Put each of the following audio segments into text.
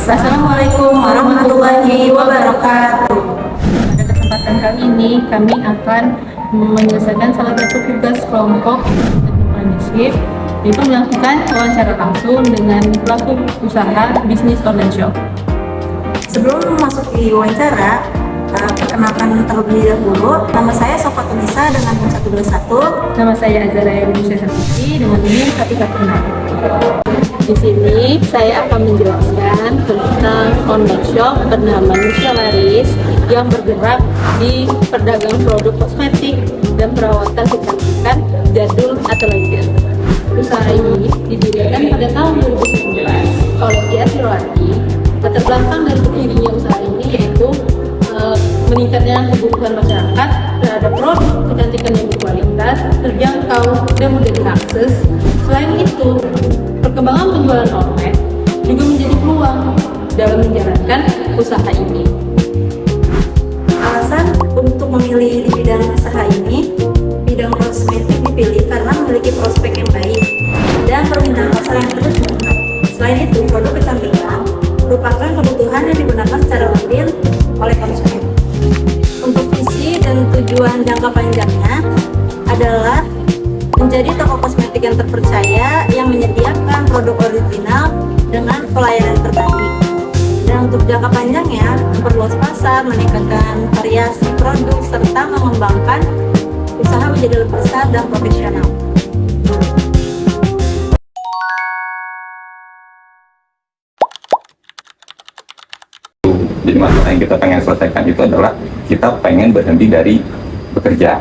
Assalamualaikum warahmatullahi wabarakatuh. Pada kesempatan kali ini kami akan menyelesaikan salah satu tugas kelompok entrepreneurship, yaitu melakukan wawancara langsung dengan pelaku usaha bisnis online shop. Sebelum memasuki wawancara, perkenalkan terlebih dahulu. Nama saya Sofatunisa dengan NIM 121. Nama saya Azara Yunus Safiti dengan NIM 116. Di sini saya akan menjelaskan tentang online shop bernama Nisha Laris yang bergerak di perdagangan produk kosmetik dan perawatan kecantikan jadul atau lainnya. Usaha ini didirikan pada tahun 2019 oleh Kia Sirwati. Latar belakang dari berdirinya usaha ini yaitu meningkatnya kebutuhan masyarakat terhadap produk kecantikan yang berkualitas, terjangkau, dan mudah diakses. Selain itu, perkembangan penjualan online juga menjadi peluang dalam menjalankan usaha ini. Alasan untuk memilih di bidang usaha ini, bidang kosmetik dipilih karena memiliki prospek yang baik dan permintaan pasar yang terus meningkat. Selain itu, produk kecantikan merupakan kebutuhan yang digunakan secara rutin oleh konsumen. Untuk visi dan tujuan jangka panjangnya adalah menjadi toko kosmetik yang terpercaya yang menyediakan produk original dengan pelayanan terbaik. Dan untuk jangka panjangnya, memperluas pasar, meningkatkan variasi produk, serta mengembangkan usaha menjadi lebih besar dan profesional. Jadi masalah yang kita pengen selesaikan itu adalah kita pengen berhenti dari bekerja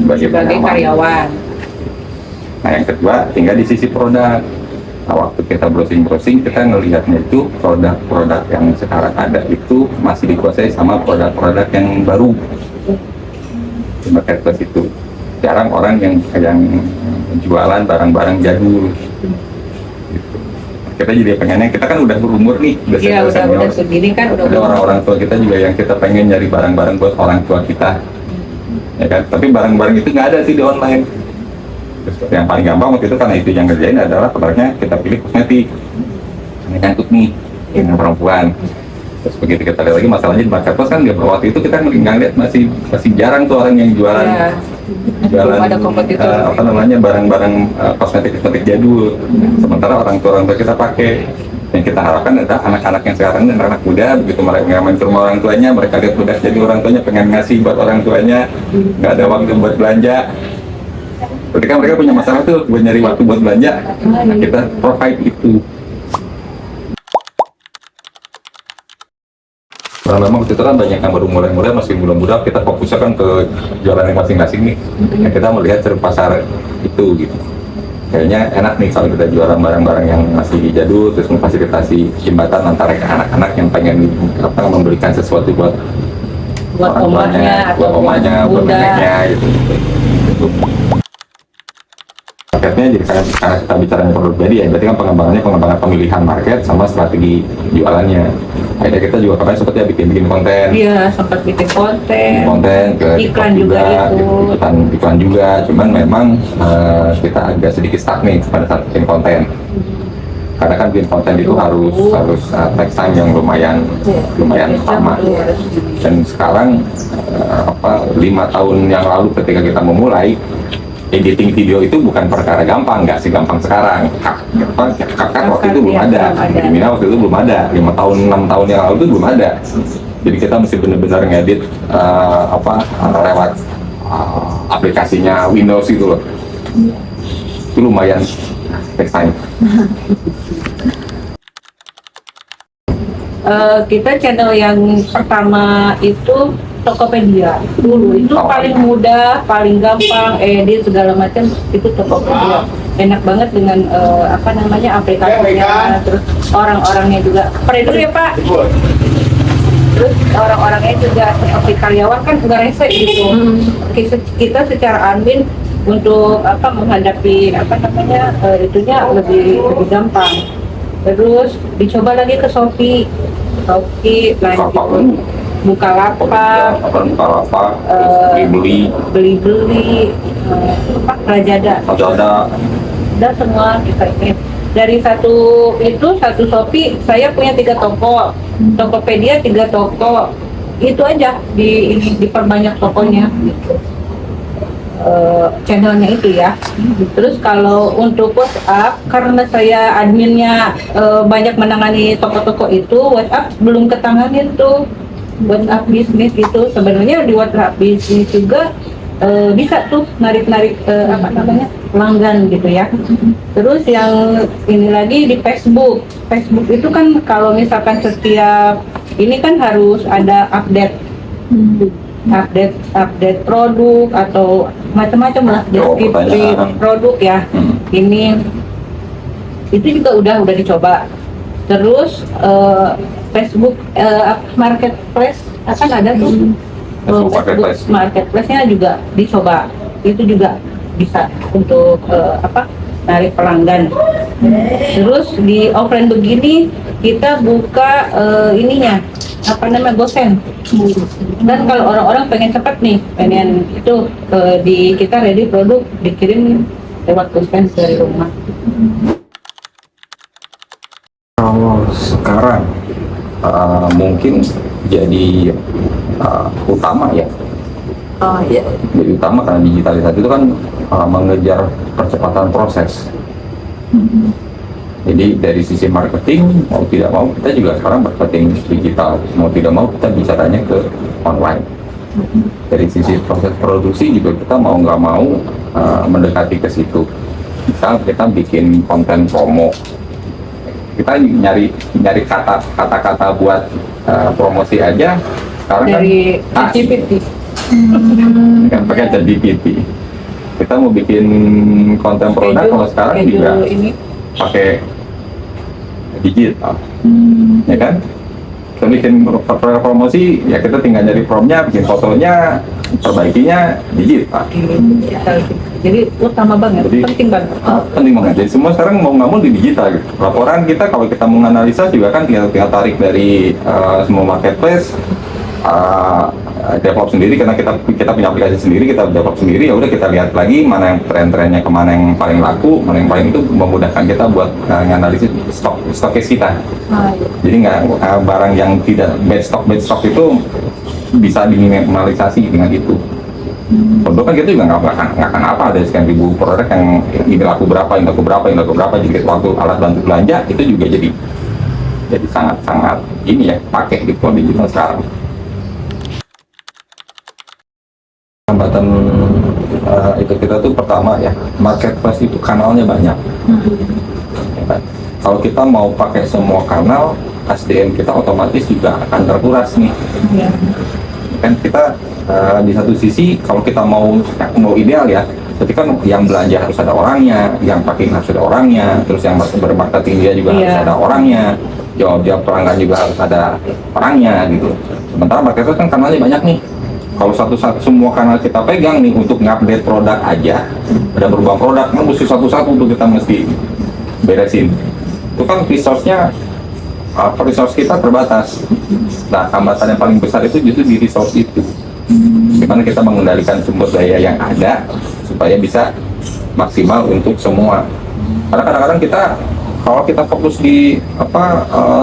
sebagai karyawan. Nah yang kedua tinggal di sisi produk. Nah waktu kita browsing kita ngelihatnya itu produk-produk yang sekarang ada itu masih dikuasai sama produk-produk yang baru di marketplace itu. Jarang orang yang jualan barang-barang jadul. Gitu. Kita jadi pengennya, kita kan udah berumur nih, Iya, udah segini kan udah orang tua kita juga yang kita pengen nyari barang-barang buat orang tua kita, ya kan? Tapi barang-barang itu nggak ada sih di online. Terus yang paling gampang waktu itu karena itu yang ngerjain adalah sebenarnya kita pilih kosmetik, ini kan untuk nih yang perempuan. Terus begitu kita lihat lagi masalahnya di marketplace kan nggak, waktu itu kita nggak lihat masih jarang tuh orang yang jualan. Jualan barang-barang kosmetik jadul, sementara orang tua kita pakai. Yang kita harapkan adalah anak-anak yang sekarang dan anak muda, begitu mereka main ke rumah orang tuanya, mereka lihat udah jadi orang tuanya pengen ngasih buat orang tuanya, nggak ada waktu buat belanja. Ketika mereka punya masalah tuh buat nyari waktu buat belanja, nah kita provide itu. Karena memang kita kan banyak yang baru mulai masih muda-muda, kita fokusnya kan ke jualan masing-masing nih. Nah, kita melihat ceruk pasar itu gitu. Kayaknya enak nih kalau kita jualan barang-barang yang masih jadul, terus memfasilitasi jembatan antara anak-anak yang pengen memberikan sesuatu buat orang tuanya, buat omanya, buat neneknya gitu. Marketnya jadi karena kita bicara produk jadi ya, berarti kan pengembangan pemilihan market sama strategi jualannya. Akhirnya kita juga kemarin seperti ya bikin konten. Iya, sempat bikin konten ke iklan juga iklan juga. Cuman memang kita agak sedikit stagnan pada saat bikin konten. Karena kan bikin konten itu harus take time yang lumayan lama. Dan sekarang 5 tahun yang lalu ketika kita memulai, editing video itu bukan perkara gampang, nggak segampang sekarang. CapCut waktu itu belum ada, Lumina waktu itu belum ada, 5 tahun, 6 tahun yang lalu itu belum ada. Jadi kita mesti benar-benar ngedit lewat aplikasinya Windows itu loh. Itu lumayan takes time. Kita channel yang pertama itu Tokopedia dulu, itu paling mudah, paling gampang, edit segala macam itu Tokopedia. Enak banget dengan aplikasinya, terus orang-orangnya juga. Pernah dulu ya Pak. Terus orang-orangnya juga seperti karyawan kan nggak rese gitu. Kita secara admin untuk menghadapi itunya lebih gampang. Terus dicoba lagi ke Shopee lanjut Bukalapak, beli-beli, Rajada, udah semua kita ini dari satu Shopee saya punya 3 toko, Tokopedia 3 toko, itu aja diperbanyak tokonya gitu. Channelnya itu ya. Terus kalau untuk WhatsApp, karena saya adminnya banyak menangani toko-toko itu, WhatsApp belum ketanganin tuh. WhatsApp bisnis itu sebenarnya di WhatsApp bisnis juga bisa tuh narik pelanggan gitu ya. Terus yang ini lagi di Facebook itu kan kalau misalkan setiap ini kan harus ada update produk atau macam-macam lah, deskripsi produk ya. Ini itu juga udah dicoba. Terus Facebook marketplace akan ada tuh. Facebook marketplace-nya juga dicoba. Itu juga bisa untuk narik pelanggan. Terus di offline begini kita buka GoSend. Dan kalau orang-orang pengen cepat nih, pengen itu di kita ready produk dikirim lewat GoSend dari rumah. Kalau sekarang mungkin jadi utama ya. Oh iya. Jadi utama karena digitalisasi itu kan mengejar percepatan proses. Jadi dari sisi marketing, mau tidak mau kita juga sekarang marketing digital, mau tidak mau kita bicaranya ke online. Dari sisi proses produksi juga kita mau nggak mau mendekati ke situ. Misal kita bikin konten promo, kita nyari kata-kata buat promosi aja. Sekarang Dari ChatGPT. kan pakai ChatGPT. Kita mau bikin konten produk kalau sekarang juga ini pakai digital, ya kan? Kita bikin promosi, ya kita tinggal nyari promnya, bikin fotonya, perbaikinya digital. Jadi utama banget, Jadi, penting banget. Penting banget. Jadi semua sekarang mau nggak mau di digital. Gitu. Laporan kita kalau kita menganalisa juga kan tinggal tarik dari semua marketplace. Develop sendiri karena kita punya aplikasi sendiri, kita develop sendiri, ya udah kita lihat lagi mana yang tren-trennya, kemana yang paling laku, mana yang paling itu memudahkan kita buat nganalisis stokis kita. Jadi nggak barang yang tidak bad stock itu bisa diminimalisasi dengan itu. Untuk kan kita juga nggak akan apa, ada sekian ribu produk yang ini laku berapa, jadi waktu alat bantu belanja itu juga jadi sangat ini ya pakai di digital sekarang. Hambatan itu kita tuh pertama ya, marketplace itu kanalnya banyak. Ya kan? Kalau kita mau pakai semua kanal, SDM kita otomatis juga akan terkuras nih. Kan kita di satu sisi kalau kita mau ideal ya, tapi kan yang belanja harus ada orangnya, yang packing harus ada orangnya, terus yang bermarketing dia juga harus ada orangnya, jawab pelanggan juga harus ada orangnya gitu. Sementara marketplace kan kanalnya banyak nih. Kalau satu-satu semua kanal kita pegang nih untuk ngupdate produk aja, ada berubah produk, kan mesti satu-satu untuk kita mesti beresin. Itu kan resource kita terbatas. Nah, hambatan yang paling besar itu justru di resource itu. Gimana kita mengendalikan sumber daya yang ada supaya bisa maksimal untuk semua. Karena kadang-kadang kalau kita fokus di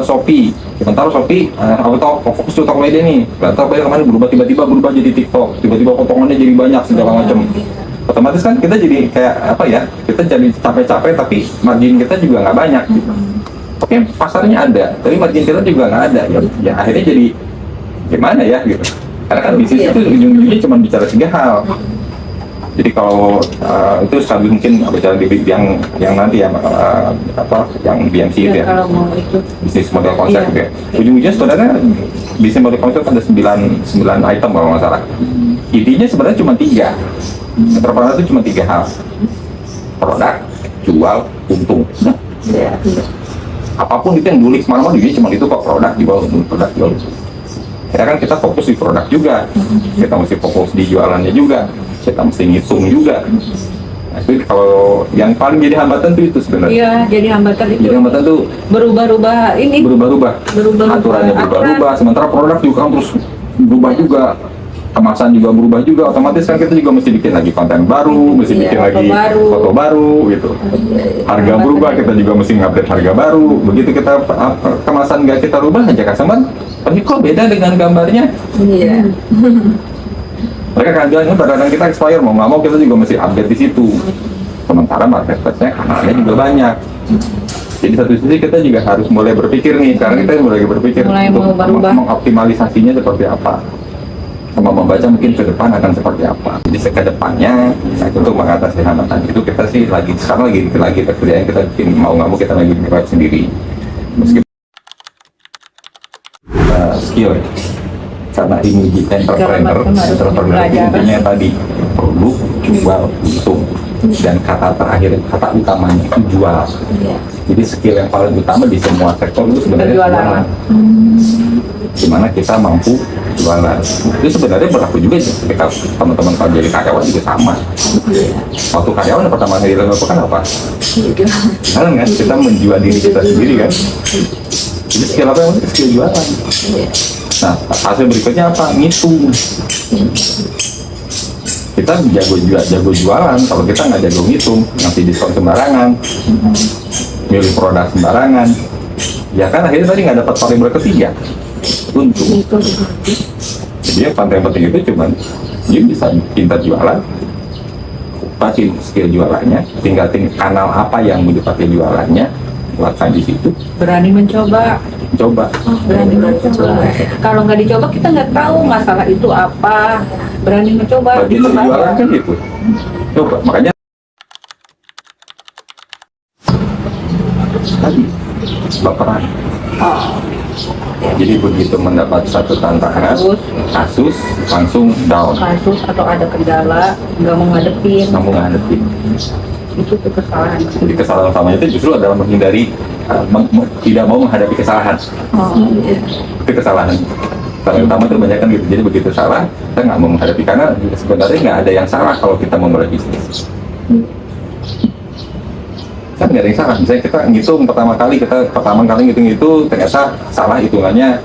Shopee, sementara Shopee fokus di Tokopedia nih, Tokopedia kemarin tiba-tiba berubah jadi TikTok, tiba-tiba potongannya jadi banyak segala macam. Otomatis kan kita jadi kayak kita jadi capek-capek tapi margin kita juga nggak banyak gitu. Oke, pasarnya ada, tapi margin kita juga nggak ada, ya akhirnya jadi gimana ya gitu. Karena kan bisnis itu ujung-ujungnya cuma bicara 3 hal. Jadi kalau itu sekali mungkin bicara di yang nanti ya yang BMC itu ya, Kalau mau itu bisnis model konsep gitu ya. Ujung-ujungnya sebenarnya bisnis model konsep ada 9 item kalau nggak salah. Intinya sebenarnya cuma 3. Terpandang itu cuma 3 hal: produk, jual, untung. Apapun itu yang dulik semalaman dia cuma itu kok, produk jual, untung, produk jual. Ya kan kita fokus di produk juga, kita mesti fokus di jualannya juga, kita mesti ngitung juga. Nah, itu kalau yang paling jadi hambatan tuh itu sebenarnya. Iya, jadi hambatan itu. Jadi hambatan tuh berubah-ubah aturannya berubah-ubah, sementara produk juga kan terus berubah juga. kemasan juga berubah juga, otomatis kan kita juga mesti bikin lagi konten baru, mesti Iya, bikin foto lagi baru. foto baru gitu. Harga berubah, kita juga mesti ngupdate harga baru. Begitu kita kemasan nggak kita rubah aja customer, tapi kok beda dengan gambarnya? Iya. Mereka akan bilang, barang kita expired, mau nggak mau kita juga mesti update di situ. Sementara marketplace-nya kanalnya juga banyak. Jadi satu sisi kita juga harus mulai berpikir nih, sekarang kita mulai berpikir Mulai untuk mau berubah. mengoptimalisasinya seperti apa, sama membaca mungkin ke depan akan seperti apa. Jadi ke depannya, nah, untuk mengatasi hambatan itu kita sih sekarang lagi kerjaan kita bikin, mau nggak mau kita lagi web sendiri. Meskipun skill ya. Karena ini di entrepreneur intinya tadi produk, jual, untung, dan kata terakhir, kata utamanya itu jual. Jadi skill yang paling utama di semua sektor itu sebenarnya jualan. Gimana kita mampu jualan. Itu sebenarnya berlaku juga sih ketika teman-teman kalau jadi karyawan juga sama. Waktu karyawan yang pertama kali dilakukan apa? Jualan kan, kita menjual diri kita sendiri kan. Jadi skill apa yang penting? Skill jualan. Nah, hasil berikutnya apa? Ngitung. Kita jago jualan, kalau kita nggak jago ngitung, ngasih diskon sembarangan, milih produk sembarangan, ya kan akhirnya tadi nggak dapat variabel ketiga, untung. Jadi yang paling penting itu cuman dia bisa pintar jualan, pasti skill jualannya, tinggal kanal apa yang mau dipakai jualannya, buatkan di situ. Berani mencoba. Coba. Berani mencoba. Kalau nggak dicoba kita nggak tahu masalah itu apa. Berani mencoba. Bagi jualan kan gitu. Coba, makanya tadi baperan. Jadi begitu mendapat satu tantangan, kasus langsung down, Kasus atau ada kendala nggak mau ngadepin. kamu ngadepin. Itu tuh kesalahan. Jadi kesalahan utamanya itu justru adalah menghindari, tidak mau menghadapi kesalahan. Itu kesalahan. Kesalahan utama itu banyak kan gitu. Jadi begitu salah, kita nggak mau menghadapi, karena sebenarnya nggak ada yang salah kalau kita memulai bisnis. Kan nggak ada yang salah. Misalnya kita ngitung pertama kali ngitung itu ternyata salah hitungannya.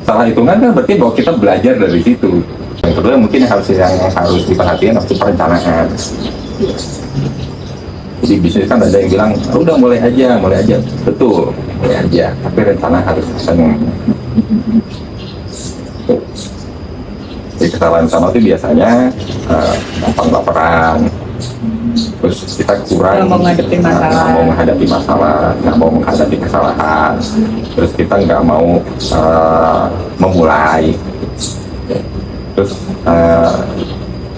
Salah hitungan kan berarti bahwa kita belajar dari situ. Yang kedua mungkin yang harus diperhatikan waktu perencanaan. Jadi bisnis kan ada yang bilang, udah mulai aja, betul, mulai aja, tapi rencana harus seneng. Jadi kesalahan utama itu biasanya gampang baperan, terus kita kurang Nggak mau menghadapi masalah. nggak mau menghadapi masalah, nggak mau menghadapi kesalahan, terus kita nggak mau memulai, terus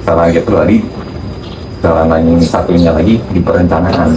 kesalahan gitu tadi. Kesalahan yang satunya lagi di perencanaan.